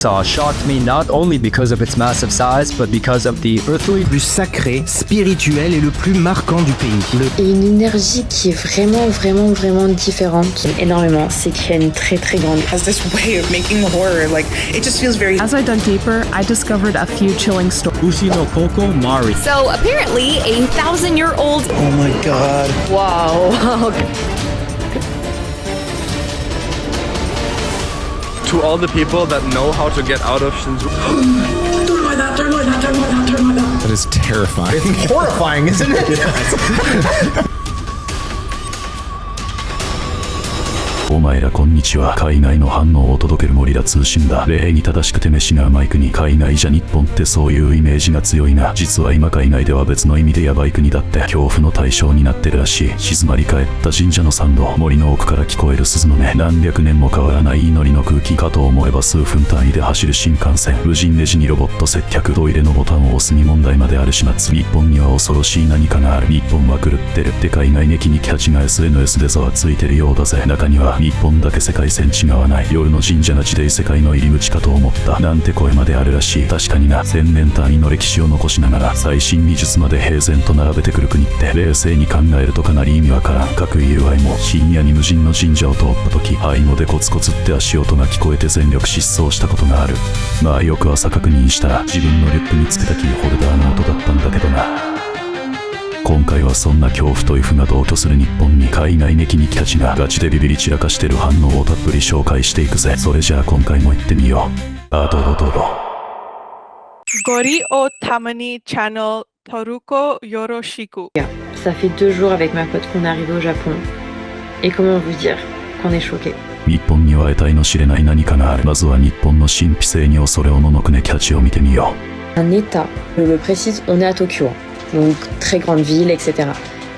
Saw shocked me not only because of its massive size, but because of the earthly, le plus sacré, spirituel et le plus marquant du pays. Et une énergie qui est vraiment différente. Énormément, c'est qu'il y a une très grande. Has this way of making horror, like it just feels very. As I dug deeper, I discovered a few chilling stories. Ushi no Koko Mari. So apparently, a 1,000-year-old. Oh my god. Wow. To all the people that know how to get out of Shinjuku. Don't lie that. That is terrifying. It's horrifying, isn't it? Yes. お前らこんにちは。海外の反応を届けるゴリラ通信だ。礼儀正しくて飯が甘い国。海外じゃ日本ってそういうイメージが強いな。実は今海外では別の意味でヤバい国だって恐怖の対象になってるらしい。静まり返った神社の参道、森の奥から聞こえる鈴の音、何百年も変わらない祈りの空気かと思えば数分単位で走る新幹線、無人レジにロボット接客、トイレのボタンを押すに問題まである始末。日本には恐ろしい何かがある。日本は狂ってる。で海外ネキニキ達が SNS でざわついてるようだぜ。中には日本だけ世界線違わない。夜の神社が地で異世界の入り口かと思ったなんて声まであるらしい。確かにな、1000年単位の歴史を残しながら最新技術まで平然と並べてくる国って冷静に考えるとかなり意味わからん。各友愛も深夜に無人の神社を通った時、背後でコツコツって足音が聞こえて全力疾走したことがある。まあ翌朝確認したら自分のリュックにつけたキーホルダーの音だったんだけどな。今回はそんな恐怖と F が同居する日本に海外ネキニキたちがガチでビビり散らかしてる反応をたっぷり紹介していくぜ。それじゃあ今回も行ってみよう。どうぞ。ゴリをたまにチャンネル登録よろしく。Ça fait 2 jours avec ma pote qu'on est arrivé au Japon. Et comment vous dire qu'on est choqués. 日本には得体の知れない何かがある。まずは日本の神秘性に恐れおののくネキたちを見てみよう。Un état, je le précise, on est à Tokyo. Donc très grande ville, etc.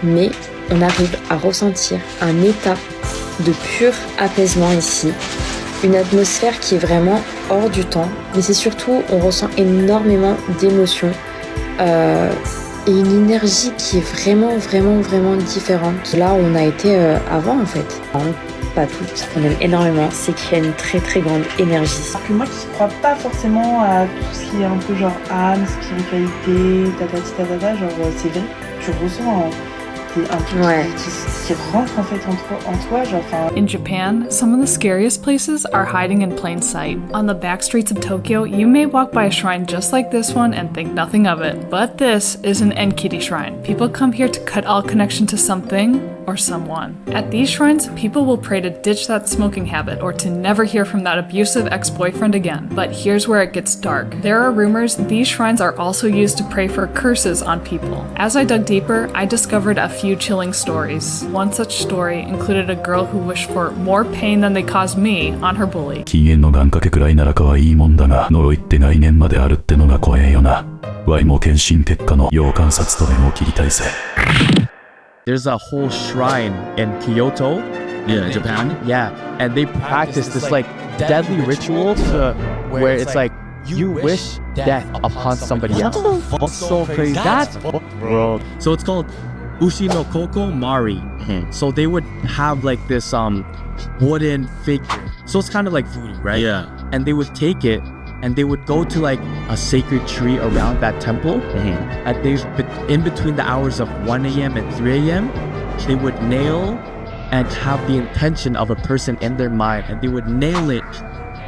Mais on arrive à ressentir un état de pur apaisement ici, une atmosphère qui est vraiment hors du temps, mais c'est surtout, on ressent énormément d'émotions et une énergie qui est vraiment différente. Là où on a été avant en fait. Pas toutes, on aime énormément, c'est qu'il y a une très grande énergie. Que moi qui crois pas forcément à tout ce qui est un peu genre âme, spiritualité, tatata, genre c'est vrai, tu ressens un truc qui rentre en fait en toi, genre enfin. In Japan, some of the scariest places are hiding in plain sight. On the back streets of Tokyo, you may walk by a shrine just like this one and think nothing of it. But this is an Enkiri shrine. People come here to cut all connection to something or someone. At these shrines, people will pray to ditch that smoking habit or to never hear from that abusive ex-boyfriend again. But here's where it gets dark. There are rumors these shrines are also used to pray for curses on people. As I dug deeper, I discovered a few chilling stories. One such story included a girl who wished for more pain than they caused me on her bully. 禁煙の願掛けくらいなら可愛いもんだが、呪いって概念まであるってのが怖えよな。ワイも検診結果の要観察と縁を切りたいぜ。There's a whole shrine in Kyoto. Yeah, Japan? Yeah, and they practice this like deadly ritual where it's like you wish death upon somebody else. That's so crazy. That's world. So it's called Ushi no Koko Mari. So they would have like this wooden figure. So it's kind of like voodoo, right? Yeah. And they would take it and they would go to like a sacred tree around that temple. And there's in between the hours of 1 a.m. and 3 a.m. they would nail and have the intention of a person in their mind, and they would nail it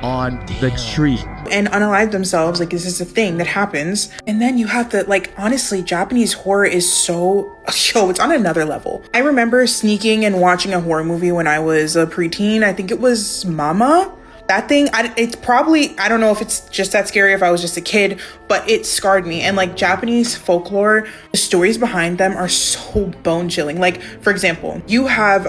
on the tree and unalive themselves. Like this is a thing that happens. And then you have to like, honestly, Japanese horror is so, it's on another level. I remember sneaking and watching a horror movie when I was a preteen. I think it was Mama. That thing, it's probably, I don't know if it's just that scary if I was just a kid, but it scarred me. And like Japanese folklore, the stories behind them are so bone chilling. Like, for example, you have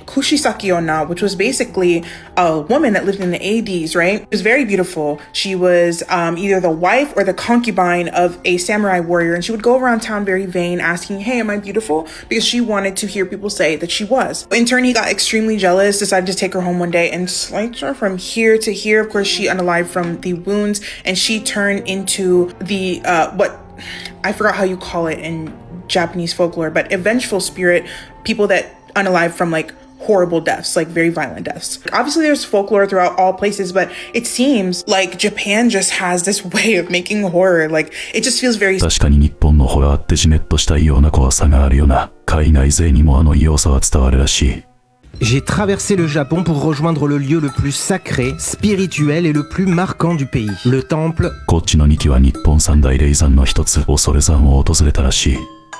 Kushisaki Onna, which was basically a woman that lived in the 80s, right? She was very beautiful. She was either the wife or the concubine of a samurai warrior, and she would go around town very vain, asking, hey, am I beautiful? Because she wanted to hear people say that she was. In turn, he got extremely jealous, decided to take her home one day and sliced her from here to here. Of course, she unalived from the wounds, and she turned into the, what, I forgot how you call it in Japanese folklore, but a vengeful spirit, people that unalive from like horrible deaths, like very violent deaths. Obviously there's folklore throughout all places, but it seems like Japan just has this way of making horror. Like it just feels very... 確かに日本のホラーってじめっとした異様な怖さがあるよな。海外勢にもあの異様さは伝わるらしい。J'ai traversé le Japon pour rejoindre le lieu le plus sacré, spirituel et le plus marquant du pays, le temple こっちの2期は日本三大霊山の一つ、恐山を訪れたらしい。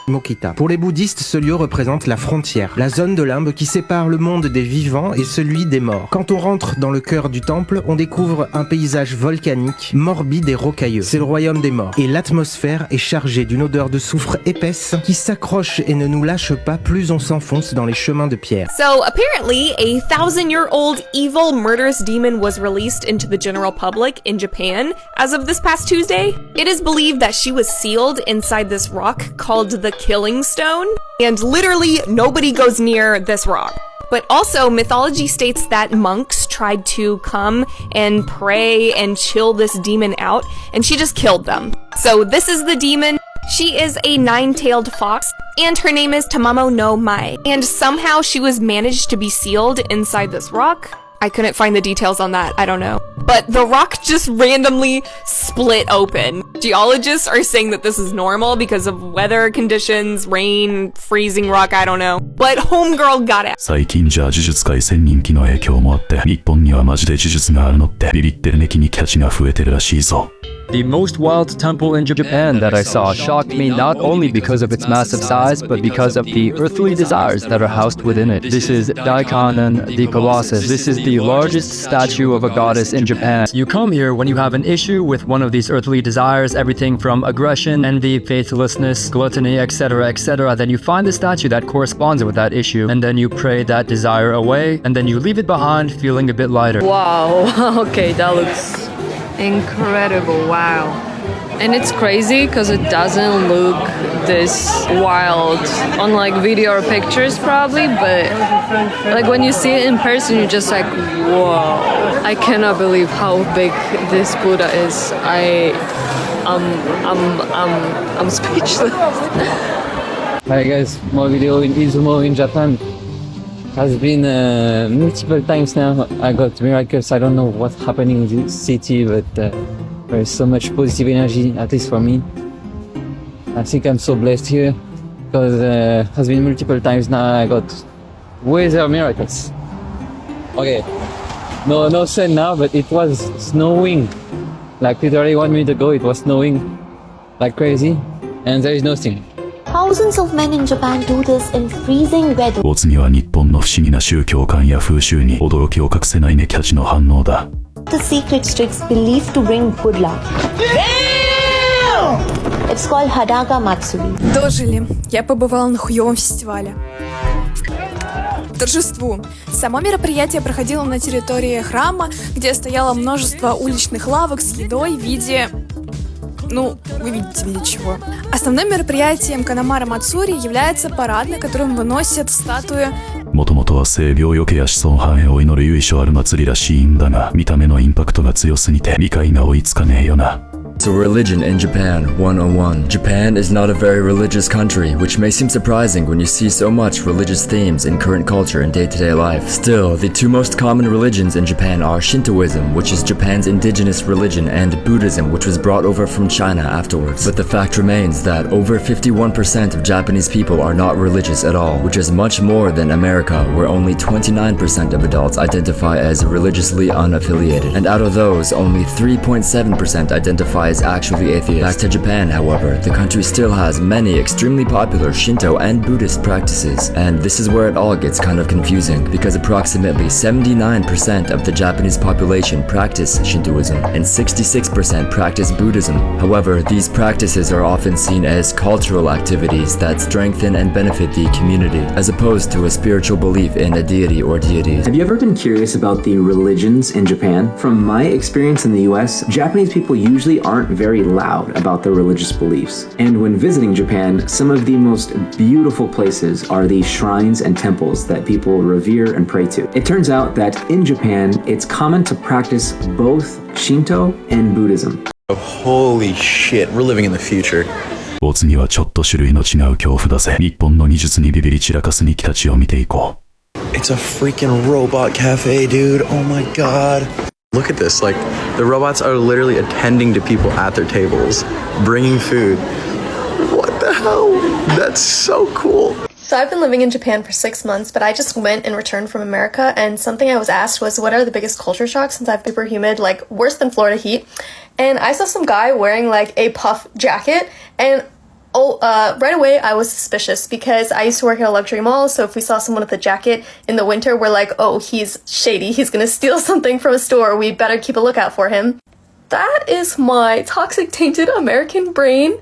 Mokita. Pour les bouddhistes, ce lieu représente la frontière, la zone de limbe qui sépare le monde des vivants et celui des morts. Quand on rentre dans le cœur du temple, on découvre un paysage volcanique, morbide et rocailleux. C'est le royaume des morts. Et l'atmosphère est chargée d'une odeur de soufre épaisse qui s'accroche et ne nous lâche pas plus on s'enfonce dans les chemins de pierre. So apparently, a 1,000-year-old evil murderous demon was released into the general public in Japan as of this past Tuesday. It is believed that she was sealed inside this rock called the Killing Stone, and literally nobody goes near this rock. But also, mythology states that monks tried to come and pray and chill this demon out, and she just killed them. So this is the demon. She is a 9-tailed fox, and her name is Tamamo no Mai. And somehow she was managed to be sealed inside this rock. I couldn't find the details on that, I don't know. But the rock just randomly split open. Geologists are saying that this is normal because of weather conditions, rain, freezing rock, I don't know. But homegirl got it. 最近じゃ呪術廻戦人気の影響もあって、日本にはマジで呪術があるのってビビってるネキニキたちが増えてるらしいぞ。The most wild temple in Japan that I saw shocked me not only because of its massive size, but because of the earthly desires that are housed within it. This is Daikanon the Colossus. This is the largest statue of a goddess in Japan. You come here when you have an issue with one of these earthly desires, everything from aggression, envy, faithlessness, gluttony, etc., etc. Then you find the statue that corresponds with that issue, and then you pray that desire away, and then you leave it behind feeling a bit lighter. Wow, okay, that looks incredible, wow. And it's crazy because it doesn't look this wild on like video or pictures probably, but like when you see it in person you're just like, whoa. I cannot believe how big this Buddha is. I'm speechless. Hi guys, my video in Izumo in Japan has been multiple times now. I got miracles. I don't know what's happening in this city, but there's so much positive energy, at least for me. I think I'm so blessed here because has been multiple times now. I got weather miracles. Okay, no sun now, but it was snowing. Like literally 1 minute ago, it was snowing like crazy, and there is no sting. Thousands of men in Japan do this in freezing weather. お次は日本の不思議な宗教観や風習に驚きを隠せないネキたちの反応だ。The secret tricks believed to bring good luck. It's called Hadaga Matsuri. Дожили. Я побывала на хуёвом фестивале. Торжеству. Само мероприятие проходило на территории храма, где стояло множество уличных лавок с едой в виде... Ну, вы видите в виде чего. Основным мероприятием Канамара Мацури является парад, на котором выносят статуи. もともとは性病よけや子孫繁栄を祈る由緒ある祭りらしいんだが、見た目のインパクトが強すぎて理解が追いつかねえよな。So religion in Japan 101. Japan is not a very religious country, which may seem surprising when you see so much religious themes in current culture and day-to-day life. Still, the two most common religions in Japan are Shintoism, which is Japan's indigenous religion, and Buddhism, which was brought over from China afterwards. But the fact remains that over 51% of Japanese people are not religious at all, which is much more than America, where only 29% of adults identify as religiously unaffiliated. And out of those, only 3.7% identify is actually atheist. Back to Japan, however, the country still has many extremely popular Shinto and Buddhist practices, and this is where it all gets kind of confusing, because approximately 79% of the Japanese population practice Shintoism, and 66% practice Buddhism. However, these practices are often seen as cultural activities that strengthen and benefit the community, as opposed to a spiritual belief in a deity or deities. Have you ever been curious about the religions in Japan? From my experience in the US, Japanese people usually aren't very loud about their religious beliefs. And when visiting Japan, some of the most beautiful places are the shrines and temples that people revere and pray to. It turns out that in Japan, it's common to practice both Shinto and Buddhism. Holy shit, we're living in the future. お次はちょっと種類の違う恐怖だぜ。日本の技術にビビり散らかすニキたちを見ていこう。It's a freaking robot cafe, dude. Oh my god. Look at this. Like, the robots are literally attending to people at their tables, bringing food. What the hell? That's so cool. So I've been living in Japan for 6 months, but I just went and returned from America, and something I was asked was, what are the biggest culture shocks since I've been super humid, like worse than Florida heat? And I saw some guy wearing like a puff jacket, and right away I was suspicious because I used to work at a luxury mall, so if we saw someone with a jacket in the winter, we're like, oh, he's shady, he's gonna steal something from a store, we better keep a lookout for him. That is my toxic, tainted American brain.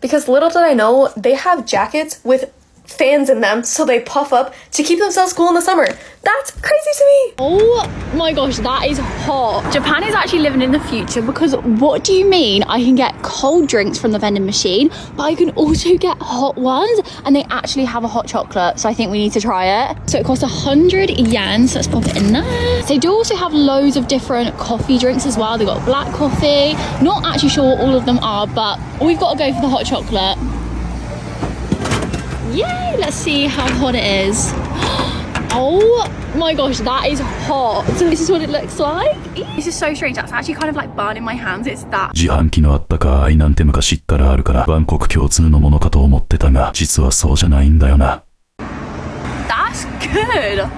Because little did I know, they have jackets with fans in them so they puff up to keep themselves cool in the summer. That's crazy to me. Oh my gosh, that is hot. Japan is actually living in the future, because what do you mean I can get cold drinks from the vending machine, but I can also get hot ones, and they actually have a hot chocolate, so I think we need to try it. So it costs 100 yen, so let's pop it in there. They do also have loads of different coffee drinks as well. They've got black coffee, not actually sure what all of them are, but we've got to go for the hot chocolate. Yay, let's see how hot it is. Oh my gosh, that is hot. So this is what it looks like. This is so strange. That's actually kind of like burning my hands. It's that. 自販機のあったかいなんて昔からあるから万国共通のものかと思ってたが、実はそうじゃないんだよな。That's good.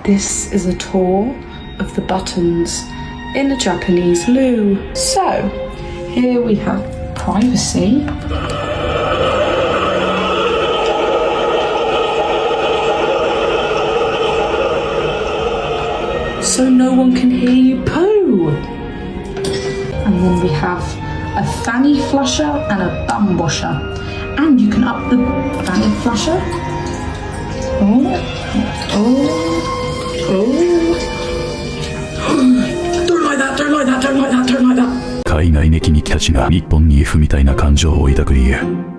This is a tour of the buttons in a Japanese loo. So, here we have privacy. So no one can hear you poo. And then we have a fanny flusher and a bum washer. And you can up the fanny flusher. Oh, oh, oh. Don't like that, don't like that, don't like that, don't like that. 海外ネキニキたちが日本に F みたいな感情を抱く理由。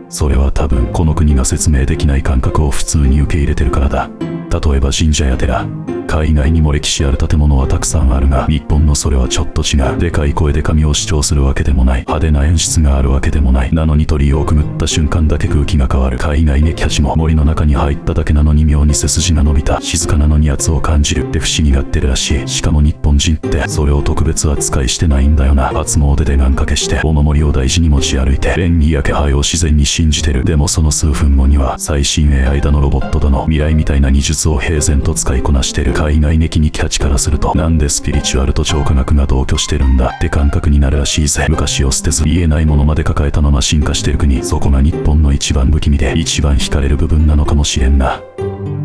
それは多分この国が説明できない感覚を普通に受け入れてるからだ。例えば神社や寺。海外にも歴史ある建物はたくさんあるが、日本のそれはちょっと違う。でかい声で神を主張するわけでもない。派手な演出があるわけでもない。なのに鳥居をくぐった瞬間だけ空気が変わる。海外ネキたちも森の中に入っただけなのに妙に背筋が伸びた。静かなのに圧を感じるって不思議がってるらしい。しかも日本人ってそれを特別扱いしてないんだよな。初詣で願掛けしてお守りを大事に持ち歩いて便利や気配を自然に信じてる。でもその数分後には最新 AI だのロボットだの未来みたいな技術を平然と使いこなしてる。海外ネキニキたちからすると、なんでスピリチュアルと超科学が同居してるんだって感覚になるらしいぜ。昔を捨てず言えないものまで抱えたまま進化してる国、そこが日本の一番不気味で一番惹かれる部分なのかもしれんな。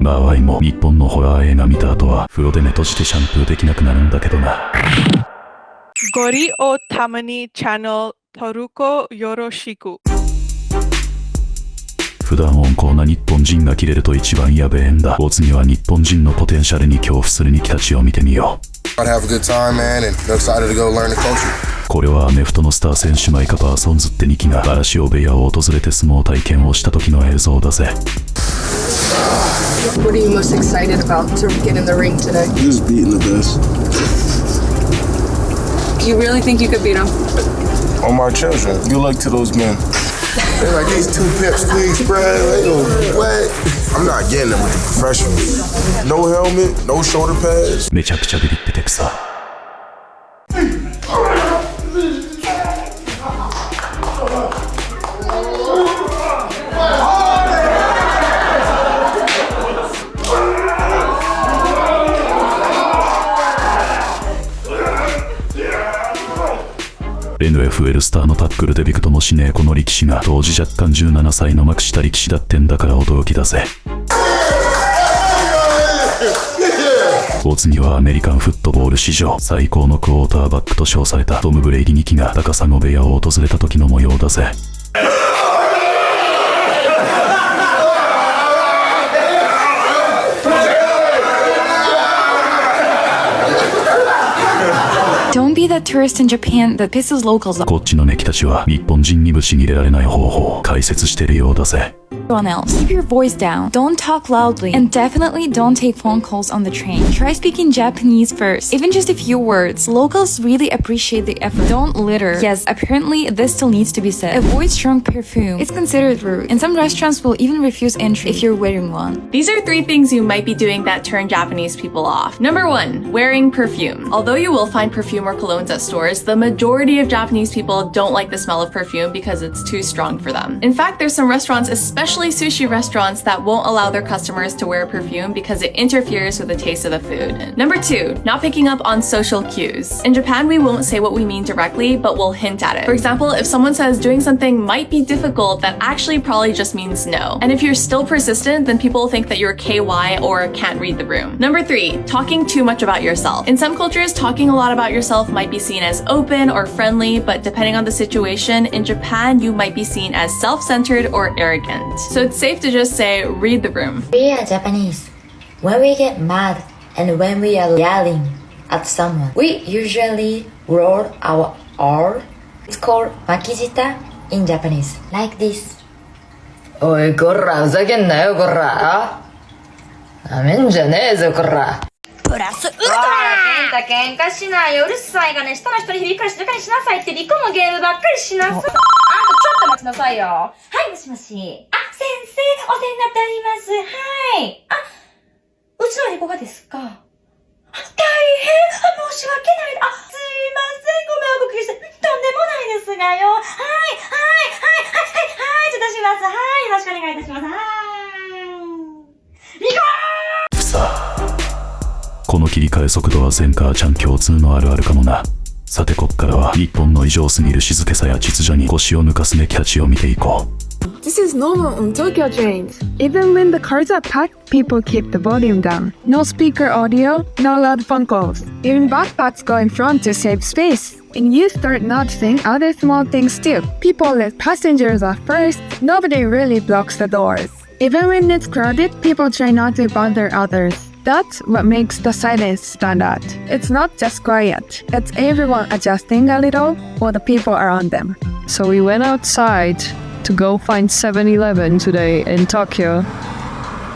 場合も日本のホラー映画見た後は風呂で目閉じてシャンプーできなくなるんだけどな。ゴリをたまにチャンネル登録よろしく。普段温厚な日本人がキレると一番やべえんだ。お次は日本人のポテンシャルに恐怖するニキたちを見てみよう。これはアメフトのスター選手マイカ・パーソンズってニキが嵐尾部屋を訪れて相撲体験をした時の映像だぜ。What are you most excited about to get in the ring today? Just beating the best. You really think you could beat him? On my children. Good luck to those men. They're like, these two pips, please, bro. They go, what? I'm not getting them with the professionals. No helmet, no shoulder pads. めちゃくちゃビビっててくさ。NFL スターのタックルでびくともしねえこの力士が当時若干17歳のまくした力士だってんだから驚きだぜ。お次はアメリカンフットボール史上最高のクォーターバックと称されたトム・ブレイディ2期が高砂部屋を訪れた時の模様だぜ。Don't be that tourist in Japan that pisses locals off. こっちのネキたちは日本人にぶち切れられない方法を解説してるようだぜ。everyone else. Keep your voice down. Don't talk loudly. And definitely don't take phone calls on the train. Try speaking Japanese first. Even just a few words. Locals really appreciate the effort. Don't litter. Yes, apparently this still needs to be said. Avoid strong perfume. It's considered rude. And some restaurants will even refuse entry if you're wearing one. These are 3 things you might be doing that turn Japanese people off. Number 1, wearing perfume. Although you will find perfume or colognes at stores, the majority of Japanese people don't like the smell of perfume because it's too strong for them. In fact, there's some restaurants, especially sushi restaurants, that won't allow their customers to wear perfume because it interferes with the taste of the food. Number 2, not picking up on social cues. In Japan, we won't say what we mean directly, but we'll hint at it. For example, if someone says doing something might be difficult, that actually probably just means no. And if you're still persistent, then people think that you're KY or can't read the room. Number 3, talking too much about yourself. In some cultures, talking a lot about yourself might be seen as open or friendly, but depending on the situation, in Japan, you might be seen as self-centered or arrogant. So it's safe to just say, read the room. We are Japanese. When we get mad and when we are yelling at someone, we usually roll our R. It's called makijita in Japanese. Like this. おいこらふざけんなよこらなめんじゃねえぞこらプラスウルトラケンタ喧嘩しないようるさいがね下の人に響くから静かにしなさいってリコのゲームばっかりしなさいあんたちょっと待ちなさいよはいもしもしあ先生お世話になっておりますはいあうちのリコがですか大変申し訳ないすいませんご迷惑おかけしてとんでもないですがよちょっとしますよろしくお願いいたしますリコさあこの切り替え速度は全母ちゃん共通のあるあるかもな。さてこっからは日本の異常すぎる静けさや秩序に腰を抜かすネキたちを見ていこう。This is normal on Tokyo trains. Even when the cars are packed, people keep the volume down. No speaker audio, no loud phone calls. Even backpacks go in front to save space. And you start noticing other small things too. People let passengers off first. Nobody really blocks the doors. Even when it's crowded, people try not to bother others. That's what makes the silence stand out. It's not just quiet. It's everyone adjusting a little for the people around them. So we went outside to go find 7-Eleven today in Tokyo.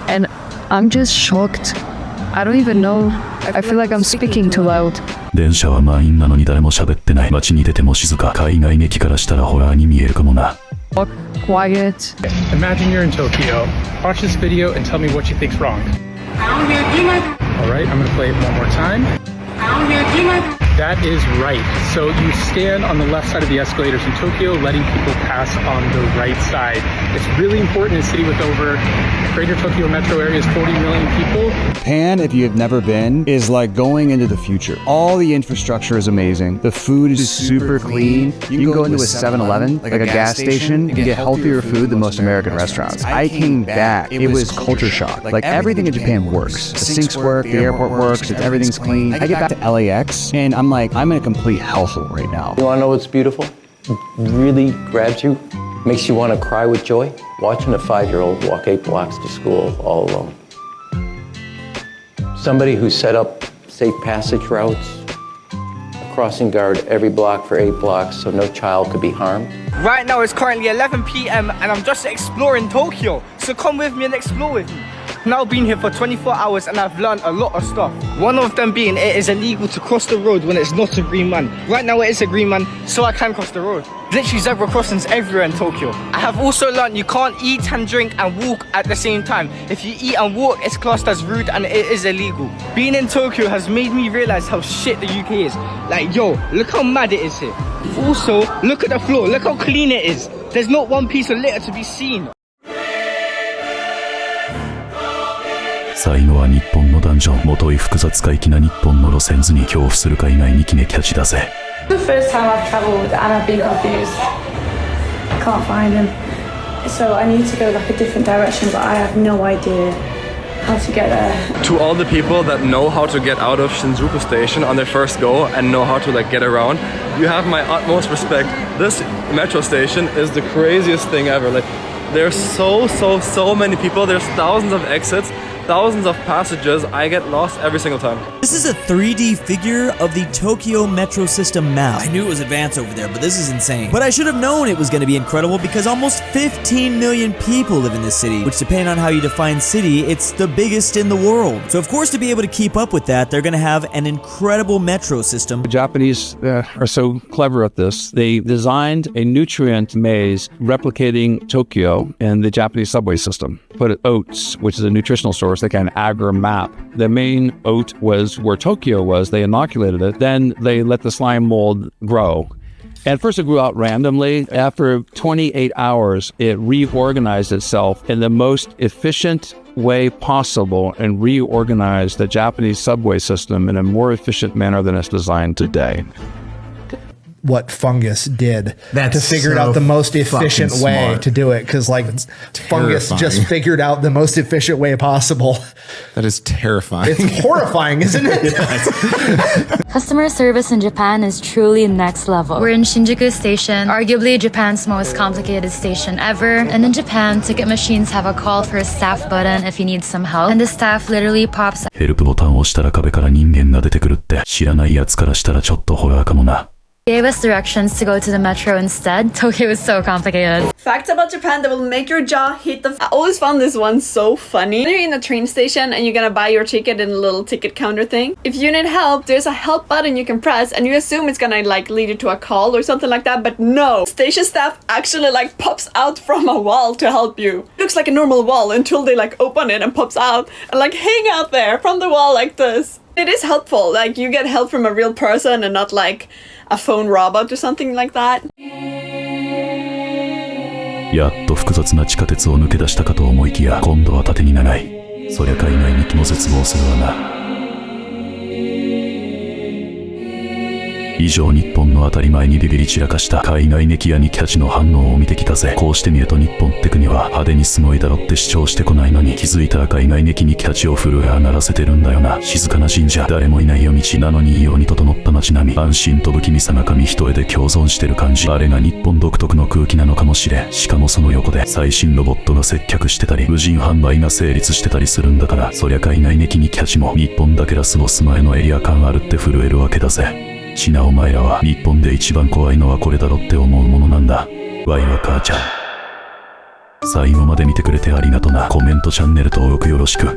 And I'm just shocked. I don't even know. I feel like I'm speaking too loud. 電車は満員なのに誰も喋ってない。街に出ても静か。海外劇からしたらホラーに見えるかもな。Quiet. Imagine you're in Tokyo. Watch this video and tell me what you think's wrong. Alright, I'm gonna play it one more time. That is right. So you stand on the left side of the escalators in Tokyo, letting people pass on the right side. It's really important in a city with over Greater Tokyo metro area is 40 million people. Japan, if you have never been, is like going into the future. All the infrastructure is amazing. The food is super clean. You can go into a 7-Eleven, like a gas station, and get healthier food than most American restaurants. I came back. It was culture shock. Like everything in Japan works. The sinks work, the airport works, everything's clean. I get back to LAX and I'm like, I'm in a complete hellhole right now. You wanna know what's beautiful? It really grabs you, makes you wanna cry with joy? Watching a 5-year-old walk 8 blocks to school all alone. Somebody who set up safe passage routes, a crossing guard every block for 8 blocks so no child could be harmed. Right now it's currently 11 p.m. and I'm just exploring Tokyo, so come with me and explore with me. I've now been here for 24 hours and I've learned a lot of stuff. One of them being it is illegal to cross the road when it's not a green man. Right now it is a green man, so I can cross the road. Literally zebra crossings everywhere in Tokyo. I have also learned you can't eat and drink and walk at the same time. If you eat and walk, it's classed as rude and it is illegal. Being in Tokyo has made me realize how shit the UK is. Like, yo, look how mad it is here. Also, look at the floor, look how clean it is. There's not one piece of litter to be seen. 最後は日本のダンジョン。もとい複雑怪奇な日本の路線図に恐怖する海外に決めキャッチだぜ。The first time I've travelled and I've been confused. I can't find him. So I need to go like a different direction, but I have no idea how to get there. To all the people that know how to get out of Shinjuku station on their first go and know how to like get around, you have my utmost respect. This metro station is the craziest thing ever. Like there's so many people, there's thousands of exits. thousands of passengers, I get lost every single time. This is a 3D figure of the Tokyo Metro System map. I knew it was advanced over there, but this is insane. But I should have known it was going to be incredible because almost 15 million people live in this city, which depending on how you define city, it's the biggest in the world. So of course, to be able to keep up with that, they're going to have an incredible metro system. The Japanese are so clever at this. They designed a nutrient maze replicating Tokyo and the Japanese subway system. Put oats, which is a nutritional source, like an agar map. The main oat was where Tokyo was. They inoculated it. Then they let the slime mold grow. At first it grew out randomly. After 28 hours, it reorganized itself in the most efficient way possible and reorganized the Japanese subway system in a more efficient manner than it's designed today. What fungus did That's to figure so out the most efficient fucking way smart. to do it, because like fungus terrifying. just figured out the most efficient way possible. That is terrifying. It's horrifying, isn't it? Customer service in Japan is truly next level. We're in Shinjuku Station, arguably Japan's most complicated station ever. And in Japan, ticket machines have a call for a staff button if you need some help. And the staff literally pops. ヘルプボタンを押したら壁から人間が出てくるって知らないやつからしたらちょっとホラーかもな。Gave us directions to go to the metro instead. Tokyo is so complicated. Facts about Japan that will make your jaw hit the I always found this one so funny. When you're in a train station and you're gonna buy your ticket in a little ticket counter thing, if you need help, there's a help button you can press and you assume it's gonna like lead you to a call or something like that, but no. Station staff actually like pops out from a wall to help you. It looks like a normal wall until they like open it and pops out and like hang out there from the wall like this. It is helpful, like you get help from a real person and not like a phone robot or something like that. やっと複雑な地下鉄を抜け出したかと思いきや、今度は縦に長い。そりゃ海外に気も絶望するわな。以上、日本の当たり前にビビり散らかした海外ネキやニキたちの反応を見てきたぜ。こうしてみると日本って国は派手にすごいだろって主張してこないのに、気づいたら海外ネキニキたちを震え上がらせてるんだよな。静かな神社、誰もいない夜道なのに異様に整った街並み、安心と不気味さが紙一重で共存してる感じ、あれが日本独特の空気なのかもしれん。しかもその横で最新ロボットが接客してたり、無人販売が成立してたりするんだから、そりゃ海外ネキニキたちも日本だけラスボス前のエリア感あるって震えるわけだぜ。ちなお前らは日本で一番怖いのはこれだろって思うものなんだ。ワイは母ちゃん。最後まで見てくれてありがとな。コメントチャンネル登録よろしく。